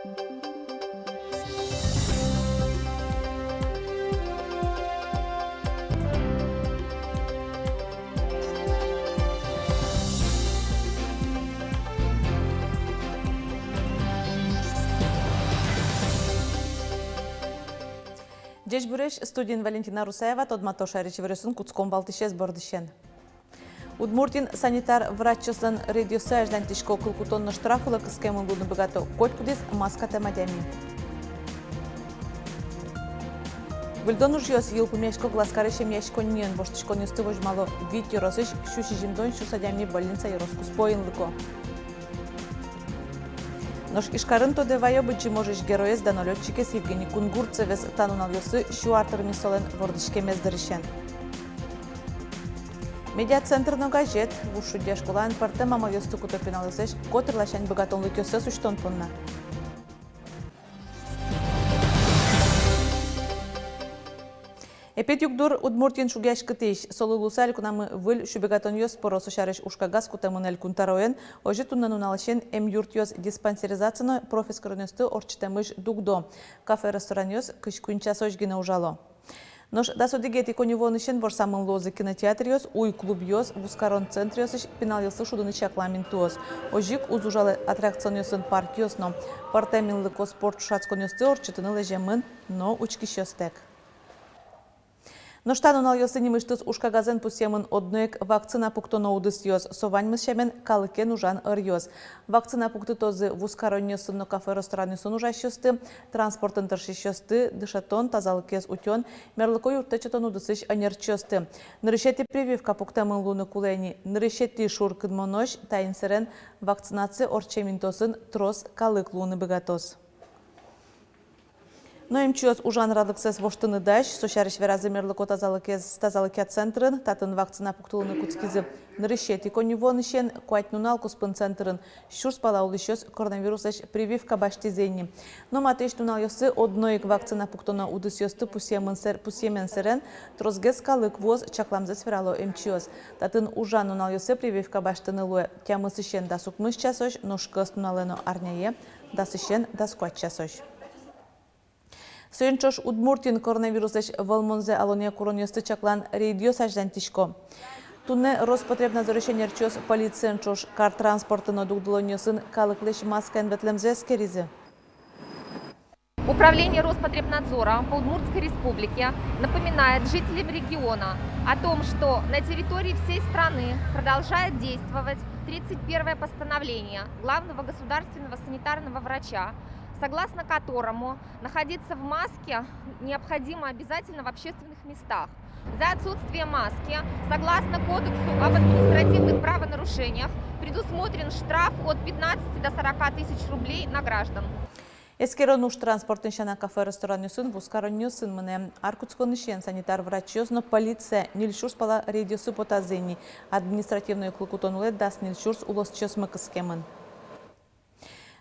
Деш бүреш студент Валентина Русаева тодматоша речевересін куцком балтышез бордышен. Удмуртин санитар враччысын радиосы аждантишко кылкутонны штрафылы кыскемын луны бігато котькудес маска темадями. Выльдон уж ёс ел пумешко гласкары шемьяшко нен боштышко несты вожмало вид еросыш шуши жимдон шусадями больница ероскус поинлыко. Нож ишкарын то девайо бычи можеш героес данолетчикес Евгений Кунгурцевес танунал ёсы шуартырми солен вордышкемез дырышен. Медиацентрно газет в ушу дешкулан парте мама ёсты кутопиналысеш котырлашань богатонлык ёсы суштон пунна. Эпет югдур Удмуртин шугяш кытыш, солы лусаль кунамы выл шубегатон ёс поросу шарыш ушкагас кутамынель кунтароен, ожи туннан уналашен юрт ёс диспансеризацияны профискорнёсты орчитамыш дугдо. Кафе-ресторан ёс кыш кунча сожгина ужало. Нож дасодигети коневонышен борсамын лозы кинотеатр ёс, уй клуб ёс, вускарон центр ёсыш пенал ёсы шудыны чакламин туос. Ожик узужалы аттракцион ёсын парк ёсно. Партеминлыко спорт шацкон ёсты орчитыны лежемын, но учкиш ёстек. Но штанунал ёсы немыштыз ушкагазен пусемын одноек вакцина пуктоно удыс ёс, совань мышемен калыкен ужан ыр ёс. Вакцина пукты тозы вускарон ёсын но кафе-ресторан ёсын ужаш ёсты, транспортын тыршиш ёсты, дышатон, тазалыкез утён, мерлыко юртечетон удысыш анерч ёсты. Нырышети прививка пуктамын луны кулени, нырышети шуркын монош, тайынсерен вакцинация орчемин тосын трос калык луны быгатос. Но имчиос ужан радыксес воштыны даш, сошарыш веразы мерлыко тазалыкет центрын, татын вакцина пуктылыны куцкизы нырышети коневонышен, куатнунал куспын центрын, шурс палаулышёс коронавирусеш прививка баштизени. Но матеш нунал ёсы одноек вакцина пуктона удыс ёсты пусемен серен, трозгес калык воз чакламзес верало имчиос. Татын ужан нунал ёсы прививка баштыны луэ, тямысышен да сукмыш часош, но шкыс нуналено арняе, да сышен да скуат часош. Сөнчош Удмуртин коронавирусеш волмонзе алония куроньосты чаклан рейдио саждантишко. Тунне Роспотребнадзорышен ерчос полициен чош кар транспортыно дугдулоньосын калыклеш маскан ветлемзе скеризе. Управление Роспотребнадзора по Удмуртской республике напоминает жителям региона о том, что на территории всей страны продолжает действовать 31-е постановление главного государственного санитарного врача, согласно которому находиться в маске необходимо обязательно в общественных местах. За отсутствие маски, согласно Кодексу об административных правонарушениях, предусмотрен штраф от 15 до 40 тысяч рублей на граждан. Ескерон уж транспортын шана кафе-ресторан юсын, вускарон юсын мыне аркутскон ишен санитар врач но полиция нильшурс пала рейдиосу потазени, административную клукутон улет дас нильшурс улос чёс мыкыскемын.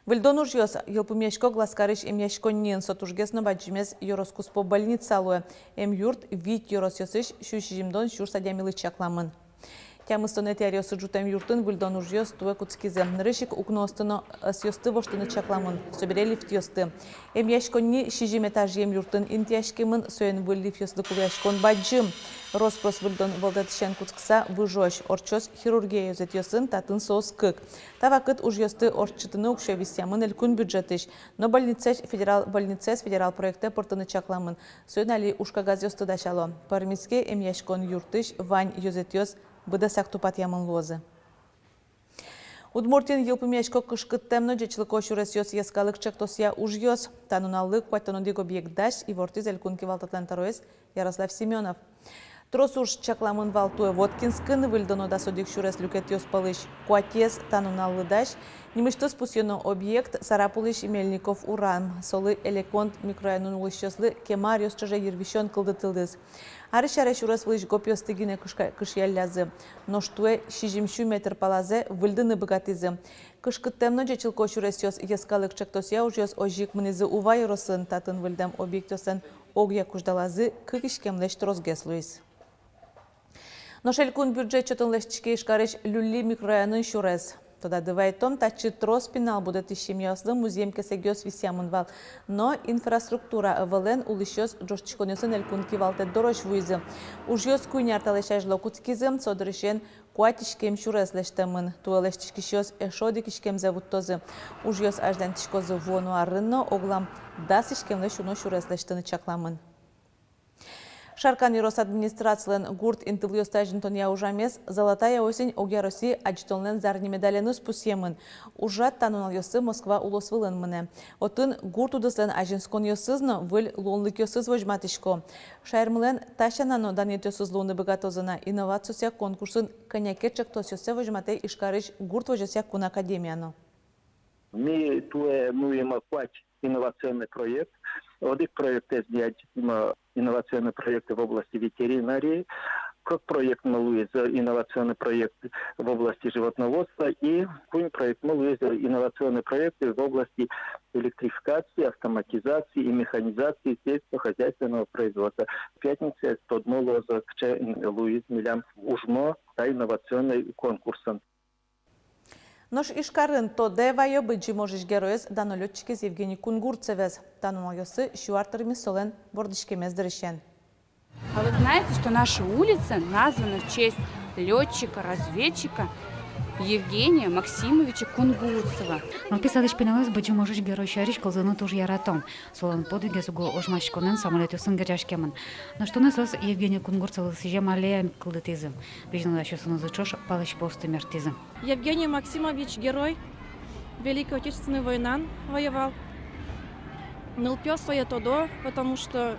Выльдон уж ёс, елпумешко гласкарыш эмешко нен сотужгесно баджимез ёроскус по больнице алуэ. Юрт вид ёрос ёсыш шушижимдон шурсадямилы чакламын. Тямыстон этиариосы жутам юртын выльдон уж ёс туэ куцкизе. Нырышик укностыно с ёсты воштыны чакламын. Соберели в ёсты. Эмешко ни шижим этаж юртын интяшкимын сөйен выльдив ёсты кувяшкон баджим. Роспрос выльдон волдатышен куцкса выжощ. Орчос хирургия ёзет ёсын татын соос кык. Тавакыт уж ёсты орчытыны укше висямын элькун бюджетыш. Но больницес федерал проекте портыны чакламын. Сөйен али ушкагаз ёсты дашало. Пармиске эмешкон юртыш вань ёзет ёс быдасак тупат ямын лозы. Удмуртин елпумешко кышкыт темно жечлыко шурес ёс ескалык чектосия уж ёс. Тануналык куатонодик объект даш и вортиз элькунки валтатлен тароес Ярослав Семенов. Трос уж чакламын валтуе Воткинскын выльдоно дасодик шурес люкет ёс палыш куатез тануналлы даш. Немыштыз пусьено объект Сарапулыш Мельников уран. Солы элеконт микрорайонун улышчослы кемар ёс чаже ервищен кылдытылдыз. Арышаре шурес вылыш гоп ёстыгине кышьяллязы. Ноштуе шижимшу метр палазе выльдыны богатызы. Кышкыт темно жечилко шурес ёс ескалык чектосия уж ёс ожик мынызы увай росын татын выльдам объект ёсен огья куждалазы кыкишкемлеш трозгеслуис. Но шелькун бюджет чотын лешчке ишкарыш люли микрорайонын шурес. Тода дывайтом тачи трос пенал будет ищем яслы музеем кесегёс висямынвал. Но инфраструктура ывылен улышёс жошчиконёсын элькунки валте дорож вуйзы. Ужёс куйняр талешаш локутскизым содырышен куатишкем шуреслештемын. Туэлештишкишёс эшодикишкем завуттозы. Ужёс аждантишкозы вону арынно оглам дасишкемле шуно шуреслештыны чакламын. Шаркани Росадминистрациялен гурт интыльё стажинтон я ужамес «Золотая осень» огя России аджитонлен зарни медалены спусемын. Ужат танунал йосы Москва улосвылын мыне. Отын гурт удыслен ажинскон йосызно выл лонлык йосыз вожматышко. Шайрмылен тащанано данет йосыз лоны богатозына инновацияся конкурсын коньякетчик тосёсе вожматей ишкарыш гурт вожесяк кун академияно. Мы туемуем инновационный проект. Один проект инновационные проекты в области ветеринарии, как проект малуется инновационный проект в области животноводства и проект малуется инновационные проекты в области электрификации, автоматизации и механизации сельскохозяйственного производства. В пятницу подмоло за Луиз Милям ужмо инновационный конкурс. Нож ишкарын то девайо быджи можешь героез данолетчикез Евгений Кунгурцевез. Танунал йосы шуартырми солен бордышкемез дырышен. А вы знаете, что наша улица названа в честь летчика-разведчика Евгения Максимовича Кунгурцева. Но писалыш пеналыз быджи можешь герой шариш колзыны туж яратом. Солон подвиги суго ожмашконен самолет юсын геряшкемын. Но что насос Евгения Кунгурцева сижем аллеем кылдытизм. Бежно еще сунузычош палыш посту мертизм. Евгений Максимович герой Великой Отечественной войны воевал. Нылпё свое тодо, потому что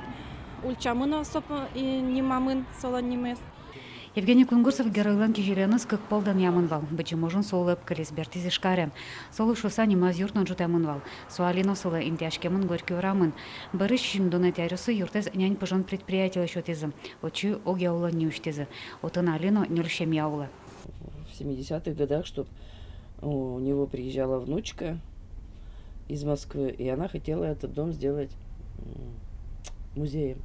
ульчамына сопа и немамын солонимес. Евгений Кунгурцев геройлан кижеленыз как полдан ямынвал. Быджи можын солып калис бертиз ишкарем. Солу шуса немаз юртнан жутамынвал. Суалино сола интяшкемын горький урамын. Барыш шиндонет ярысы юртез нянь пожон предприятия счетизм. Очи огяула не уштизы. Отын алино нюршем яула. В 70-х годах, чтобы у него приезжала внучка из Москвы, и она хотела этот дом сделать музеем.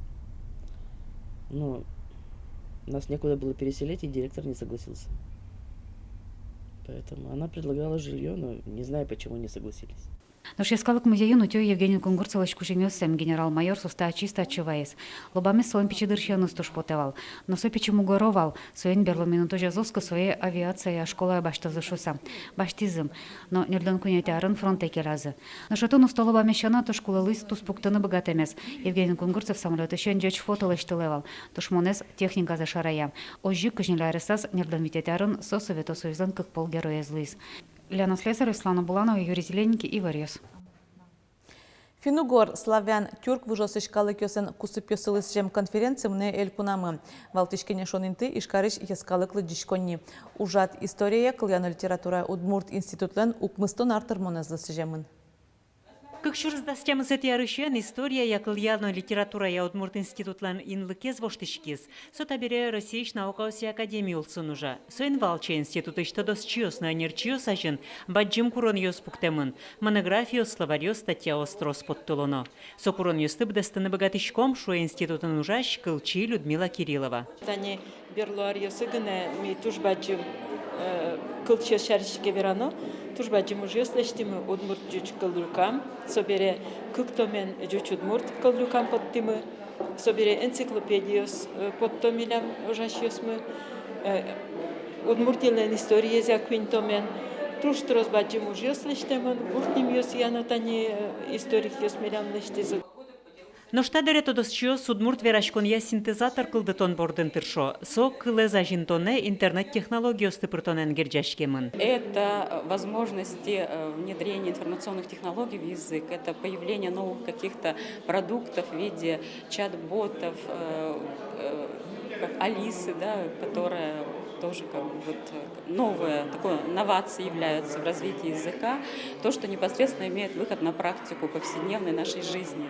Но нас некуда было переселить, и директор не согласился. Поэтому она предлагала жилье, но не знаю, почему не согласились. Но шескалык музею нутё Евгений Кунгурцевич кушенёсем генерал-майор суста чисто чуваес. Лобами своим печедырщенус туш потевал. Но со печему горовал. Своен берло минуту жазоска своей авиация школа башта зашуса. Баштизм. Но нердон кунятярын фронта келазы. Но шатуну столобами щана то школа лист тус пуктыны богатемес. Евгений Кунгурцев самолет еще нджеч фотолыштылевал. Туш монес техника за шарая. Ожи кыжнилярысас нердон витятярын со Совето Союзан как пол героя злис. Лена Слесарь, Слана Буланова, Юрий Зеленники и Варьес. Финугор славян тюрк вужосы шкалы кёсен кусып ёсылыс жем конференция мне эль кунамы. Валтышкене шонинты ишкарыш яскалыклы дишконни. Ужат история кыльян литература Удмурт институтлен укмыстон артыр монезлысы жемын. Как шурздастям с этой арышен история якыльяно литература я Удмурт институтлан инлыкез воштышкез. Сотабере Российш наукауси академии улсынужа. Соинвалче институты что досчиос на нерчиос ажен баджим курон йос пуктемын. Монографию словарё статья острос подтулоно. Сокурон йостып дестаны богатышком шо институтын ужаш кылчи Людмила Кириллова. Тани берлуар йосыгыне ми туж баджим кылчи шаришке верано. Туж баджим уж йослештимы Удмурт жуч кылдуркам. Собере кылктомен жуч Удмурт кылдуркам подтимы. Собере энциклопедиос подтомилям ужаш йосмы. Удмуртилен история за квинтомен. Туж трос баджим уж йослештемын. Уртним йосияно тани историк йосмилям лештизы. Но штадере тодосчиос Удмурт верашкон я синтезатор кылдытон бордын тыршо. Со кылеза жинтоне интернет-технологиос тыпыртонен герджашкемын. Это возможности внедрения информационных технологий в язык, это появление новых каких-то продуктов в виде чат-ботов, как Алисы, да, которая тоже как бы вот новая такой новация является в развитии языка, то, что непосредственно имеет выход на практику повседневной нашей жизни.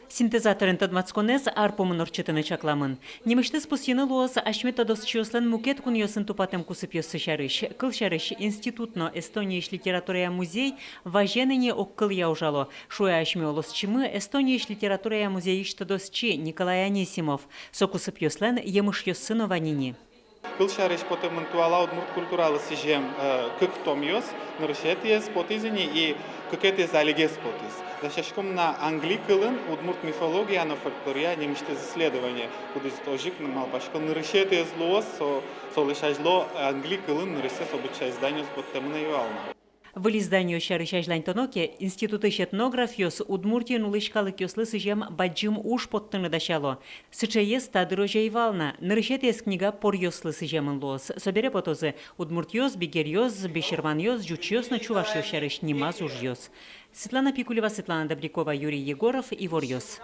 Синтезаторын тадмацконез арпомын орчытыны чакламын. Немышты спусьены луоз ашметодос чиослен мукет кун йосын тупатым кусып йосы шарыш. Кыл шарыш институтно Эстониеш литературая музей важеныне оккыл яужало. Шуя ашме олос чимы Эстониеш литературая музей иштодос чи Николай Анисимов. Со кусып йослен емыш йосыно ванини. Кылшарыш потементуала удмурт культуралы сижем кык томьос, нарышетиес потизини и кыкетес алигес потиз. Дашашком на англикылын удмурт мифология, на фольклория, немеште исследования, кудыз тожик малпашко нарышетиес лос, солышажло англикылын нарышес обычай изданиос потемнаюална. В изданию Шарышажлань Тоноке Институты этнографиос Удмуртия нулышкалы кёслы сыжем баджим уж подтыны дашало. Сычаес тадырожа Ивална, нарышетес книга порьослы сыжемын лос. Собере потозы Удмуртьёс, Бигерьёс, Бешерманьёс, Жучьёс, на Чувашьё Шарыш Нимаз ужьёс. Светлана Пикулева, Светлана Добрякова, Юрий Егоров, Иворьёс.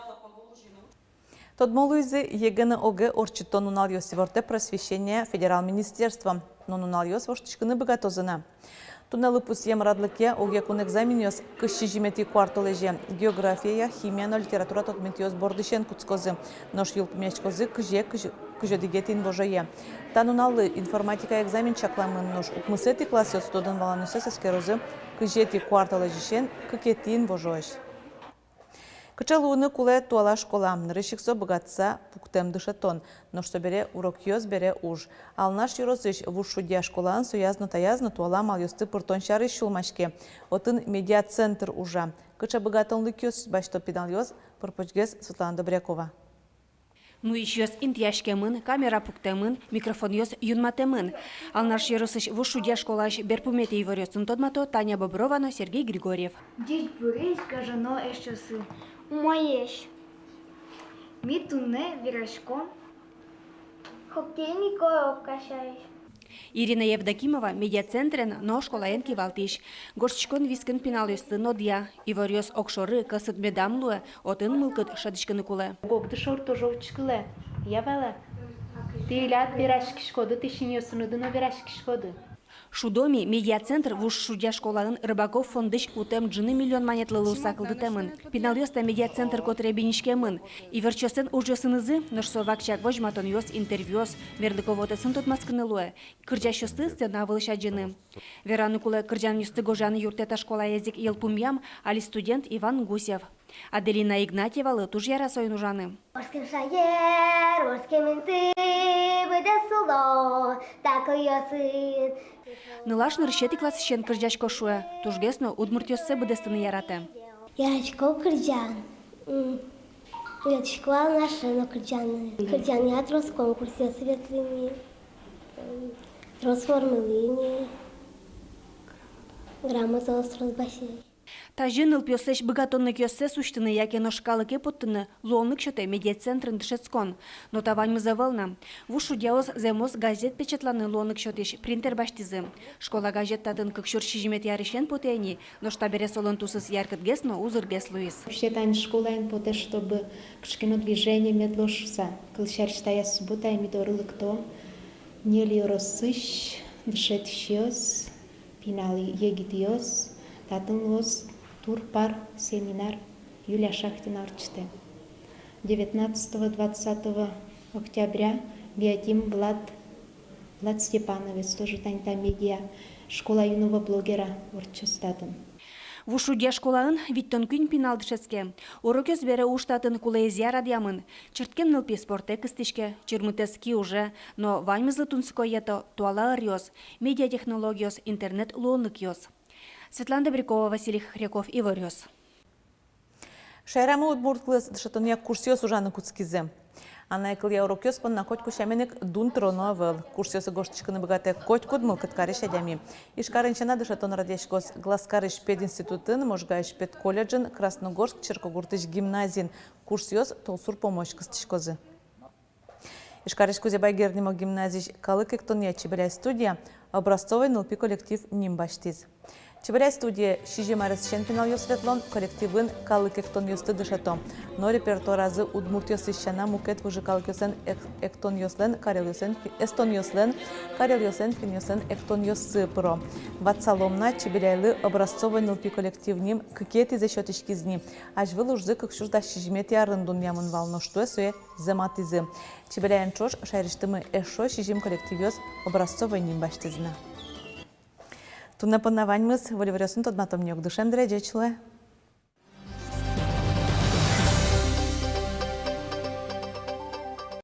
Тодмолуйзы егіні оғы орчыттон уналйосы ворте просвещения федерал министерства. Но уналйос воштышкыны бігатозына. Туннелы пусьем радлыке огекун экзаменёс кышчы жимети кварталеже география, химия, литература тотментиос бордышен куцкозы, нош юлпмячкозы кыжедигетин божае. Тануналы информатика экзамен чакламын нош укмысети классиос тодан валанусе сескерозы кыжети кварталежишен кыкетин божоеш. Кычалуыны куле туала школа, нырышыксо богатца пуктем дышатон, но что бере урок йоз бере уж. Ал наш юрозыш в ушудя школан суязно туала мал юсты пыртон шары шулмашке. Отын медиа-центр ужа. Кыча богатонлы кёс башто педал йоз, пырпочгез Светлана Добрякова. Ну ищёс интияшкемын, камера пуктемын, микрофон ёс юнматемын. Ал наш юрозыш в ушудя школаш берпумете иворёсын тодмато Таня Бобровано, Сергей Григорьев. Дід бурить, кажано ещоси. Моєш. Мітуне вірашком. Хоккейні коро кашаєш. Ирина Евдокимова медиа-центрен но школаен кивалтиш. Горшчкон вискін пинал ёсты нодья. Иворёс окшоры кысыт медамлуэ, отын мылкыт шадышкыны куле. Гогды шорто жовчкыле. Явала. Тилят вирашкишкоды, тишинёсыныдыно вирашкишкоды. Шудоми медиа-центр в ушудя школаын Рыбаков фондыш кутем джины миллион монетлылы усакылды темын. Пинал ёста медиа-центр котре бинишкемын. Иверчосен ужёсынызы, ношсо вакчак вожматон ёс интервьёс, мерлыковотысын тотмаскынылуэ. Кырджаш ёсты сцена вылышаджыны. Вераны куле кырджан ёсты гожаны юртета школа язык елпумьям, али студент Иван Гусев. Аделина Игнатьевалы туж яра сойын ужаны. Орским шаер, орским инты, быде суло, тако ёсын. Нылаш ныршети классышен кырджаш кошуэ. Тужгесно удмуртёссы быдестыны яраты. Ярачко кырджан. Ярачко нашено кырджаны. Кырджан я трос конкурсе светлыми, трос формылыми, грамота трос басей. Тажын ылпёсеш богатонны кёссе суштыны яке ношкалыке поттыны луонлык шоте медиа-центрын дышецкон. Но тавань мызавылна. Вушу диаоз земос газет печатланы луонлык шотеш принтер баштизы. Школа газет татын кыкшур шижимет ярышен потени, но штабере солон тусыс яркытгес, но узыргес Луис. Вообще тань школаен поте, чтобы кшкино движение медлошса. Кылшар штая суббота и мидорылы кто. Нели росыш, дышет щёс, пинали егитиос. Татын лос тур пар семинар Юлия Шахтина арчты. 19-20 октября Биатим Влад Степановец, тоже таньта медиа, школа юного блогера урчыстатын. В ушудя школаын виттон күн пинал дышеске. Урокёс бере уштатын кулеезия радиамын. Черткен нылпи спорте кыстышке, чырмытески уже, но ваймызлы тунско ето туала арьёс, медиатехнологиос, интернет луонлык ёс. Светлана Добрякова, Василий Хряков, Иворьёс. Шайрамы удмуртлыс дышатония курсиос ужаны куцкизе. Ана экылья урокёс пон на котьку шаменек дун троновел. Курсиосы гоштычканы богатая котьку дмыл кыткарыш адями. Ишкарынчана дышатон радешкос гласкарыш пединститутын, можгаиш педколледжин, Красногорск, Черкогуртыш гимназин. Курсиос толсур помощь кыстышкозы. Ишкарыш кузебай гернимо гимназиш калык эктония чебеляй студия, образцовый нылпи коллектив нимбаштиз. Чебеляй студия шижимарыс шен пинал ёсветлон коллективын калык эктон ёсты дышато. Но репертуаразы удмурт ёсыщана мукет вужы калык ёсен эктон ёслен, карел ёсен, эстон ёслен, карел ёсен, фин ёсен, эктон ёсы про. Ватсаломна чебеляйлы образцовый нылпи коллектив ним кыкети за счет ишкизни. Аж вылужзы как шужда шижимети арындун ямын вално, что суе заматизы. Чебеляйн чош шайриштымы эшо шижим коллектив ёс образцовый ним баштизна. Тунна панавань мыс, воливрёсын тодматом нёк душем дрежечле.